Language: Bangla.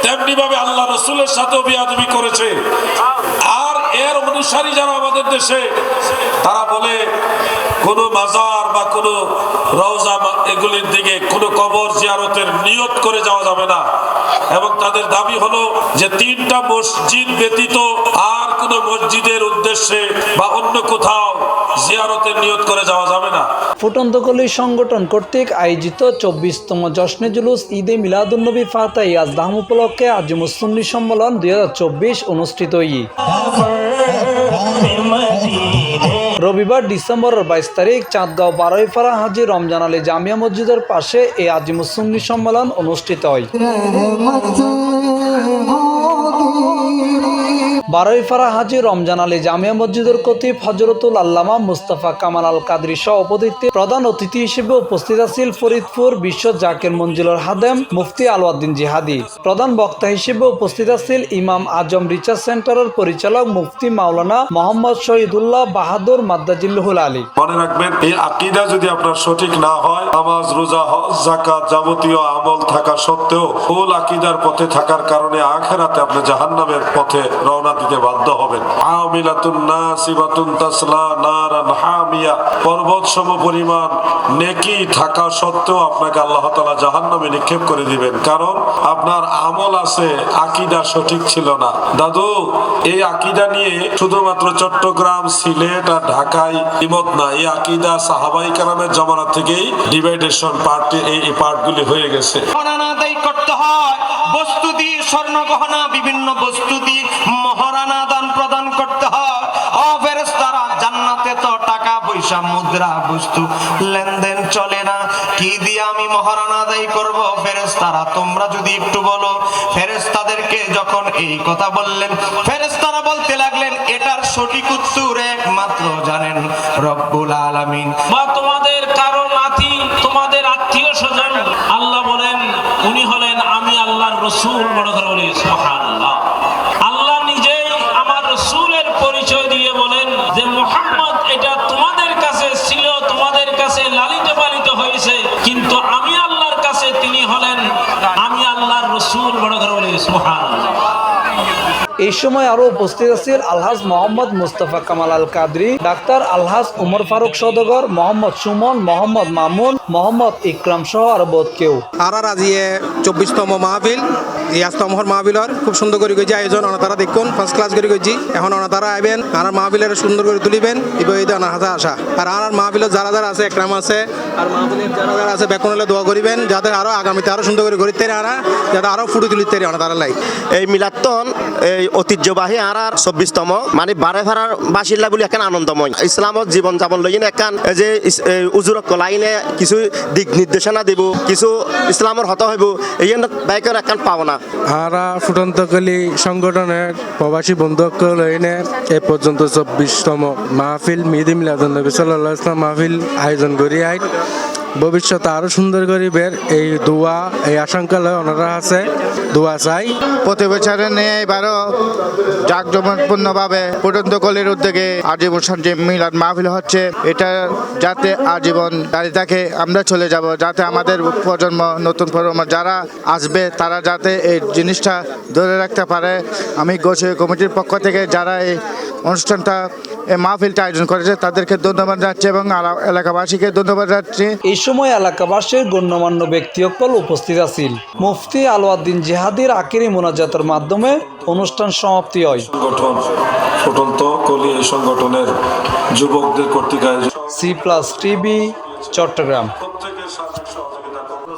তেমনি ভাবে আল্লাহ রসুলের সাথেও বেয়াদবি করেছে। আর এর অনুসারী যারা আমাদের দেশে, তারা বলে কোনো মাজার বা কোনো রওজা এগুলির দিকে কোনো কবর জিয়ারতের নিয়ত করে যাওয়া যাবে না। এবং তাদের দাবি হলো যে 3টা মসজিদ ব্যতীত আর কোনো মসজিদের উদ্দেশ্যে বা অন্য কোথাও জিয়ারতের নিয়ত করে যাওয়া যাবে না। ফুটন্ত কলি সংগঠন কর্তৃক আয়োজিত 24তম জশ্নে জুলুস ঈদে মিলাদুন্নবী ফাতাহ ইয়াজদাহম উপলক্ষে আজিমুস সুন্নি সম্মেলন 2024 অনুষ্ঠিত। রবিবার ডিসেম্বরের 22 তারিখ চাঁদগাঁও বারোইপাড়া হাজী রমজান আলী জামিয়া মসজিদের পাশে এই আজিমুস সুন্নি সম্মেলন অনুষ্ঠিত হয়। বারোইপাড়া হাজী রমজান আলী জামিয়া মসজিদের খতিব হযরতুল আল্লামা মুস্তাফা কামাল আল কাদরি সভাপতিত্বে প্রধান অতিথি হিসেবে উপস্থিত আছেন ফরিদপুর বিশ্ব জাকির মঞ্জিলুল হাদেম মুফতি আলওয়াদ্দিন জিহাদি। প্রধান বক্তা হিসেবে উপস্থিত আছেন ইমাম আজম রিসার্চ সেন্টারের পরিচালক মুফতি মাওলানা মোহাম্মদ শহীদুল্লাহ বাহাদুর মাদ্দাজিল্লুহুল আলী। মনে রাখবেন, এই আকীদা যদি আপনার সঠিক না হয়, নামাজ রোজা হজ যাকাত যাবতীয় আমল থাকা সত্ত্বেও ভুল আকীদার পথে থাকার কারণে আখিরাতে আপনি জাহান্নামের পথে রওনা দিতে বাধ্য হবেন। আমিলাতুন নাসিবাতুন তাসলা নারান হামিয়া, পর্বত সম পরিমাণ নেকি থাকা সত্ত্বেও আপনাকে আল্লাহ তাআলা জাহান্নামে নিক্ষেপ করে দিবেন, কারণ আপনার আমল আছে, আকীদা সঠিক ছিল না। দাদু, এই আকীদা নিয়ে শুধুমাত্র চট্টগ্রাম, সিলেট আর ঢাকায় ইমত না, এই আকীদা সাহাবায়ে কেরামের জামানা থেকেই ডিভাইডেশন পার্ট, এই পার্টগুলি হয়ে গেছে। আদায় করতে হয়, বস্তু দিয়ে, স্বর্ণ গহনা বিভিন্ন বস্তু দিয়ে মহারানা দান প্রদান করতে হয়। ও ফেরেশতারা, জান্নাতে তো টাকা পয়সা মুদ্রা বস্তু লেনদেন চলে না, কি দিয়ে আমি মহারানা আদায় করব? ফেরেশতারা, তোমরা যদি একটু বলো। ফেরেশতাদেরকে যখন এই কথা বললেন, ফেরেশতারা বলতে লাগলেন, এটার সঠিক উত্তর একমাত্র জানেন রব্বুল আলামিন। বা তোমাদের কারো নাতি, তোমাদের আত্মীয় স্বজন, আল্লাহ বলেন উনি হলেন আমি আল্লাহর রাসূল। বড় করে বলি সুবহানাল্লাহ। আল্লাহ নিজেই আমার রাসূলের পরিচয় দিয়ে বলেন যে মুহাম্মদ এটা তোমাদের কাছে ছিল, তোমাদের কাছে লালিত পালিত হয়েছে, কিন্তু আমি আল্লাহর কাছে তিনি হলেন আমি আল্লাহর রাসূল। বড় করে বলি সুবহানাল্লাহ। এই সময় আরো উপস্থিত আছেন আলহাজ মোহাম্মদ মুস্তাফা কামাল আল কাদরি, ডাক্তার আলহাজ উমর ফারুক সওদাগর, মোহাম্মদ সুমন, মোহাম্মদ মামুন, মোহাম্মদ ইকরাম সহ আরো বহুত কেউ। আর আজিয়ে 24তম মাহফিল, ইয়াস্তমহর মাহফিলর খুব সুন্দর করে গেছি আয়োজন। তারা দেখুন ফার্স্ট ক্লাস করে গেছি। এখন তারা আইবেন আর মাহফিলের সুন্দর করে তুলিবেন, এই হাতে আসা। আর মাহফিলের যারা যারা আছে, একরাম আছে, আর মাহফিলের যারা যারা আছে বেকুন হলে দোয়া করিবেন যাতে আরো আগামীতে আরো সুন্দর করে করিতে আনা, যাতে আরো ফুটো তুলিতে তারা লাই। এই মিলাদতন এই ঐতিহ্যবাহী আর 24তম মানে বারেফারার বাসিল্লা বলে এখন আনন্দময় ইসলামত জীবন যাপন লইন একান যে উজুরক লাইনে কিছু দিক নির্দেশনা দিব, কিছু ইসলামের হত হইব, এই বাইকের একান পাওনা। আরা ফুটন্তকলি সংগঠনের প্রবাসী বন্ধুসকল লইনে এ পর্যন্ত 24তম মাহফিল ঈদে মিলাদুন্নবী সাল্লাল্লাহু আলাইহি ওয়াসাল্লাম মাহফিল আয়োজন করি আইন। ভবিষ্যতে আরো সুন্দর করিবের এই দোয়া, এই আশঙ্কা লয় ওনারা আছে, দোয়া চাই। প্রতি বছরে নিয়ে এবারও জাঁকজমকপূর্ণভাবে ফুটন্তকলির উদ্যোগে আজীবন মিলাদ মাহফিল হচ্ছে। এটা যাতে আজীবন দাঁড়িয়ে থাকে, আমরা চলে যাব, যাতে আমাদের প্রজন্ম, নতুন প্রজন্ম যারা আসবে তারা যাতে এই জিনিসটা ধরে রাখতে পারে। আমি গোছাই কমিটির পক্ষ থেকে যারা এই অনুষ্ঠানটা, এই মাহফিলটা আয়োজন করেছে তাদেরকে ধন্যবাদ জানাচ্ছি এবং এলাকাবাসীকে ধন্যবাদ জানাচ্ছি। এই সময় এলাকাবাসীর গণ্যমান্য ব্যক্তিসকল উপস্থিত আছেন। মুফতি আলওয়াদ্দিন জিহাদির আখিরি মোনাজাতের মাধ্যমে অনুষ্ঠান সমাপ্তি হয়। সংগঠন ফুটন্ত কলি এই সংগঠনের যুবকদের কর্তৃক আয়োজন। C+TV চট্টগ্রাম। প্রত্যেকের সাথে সহযোগিতা করুন।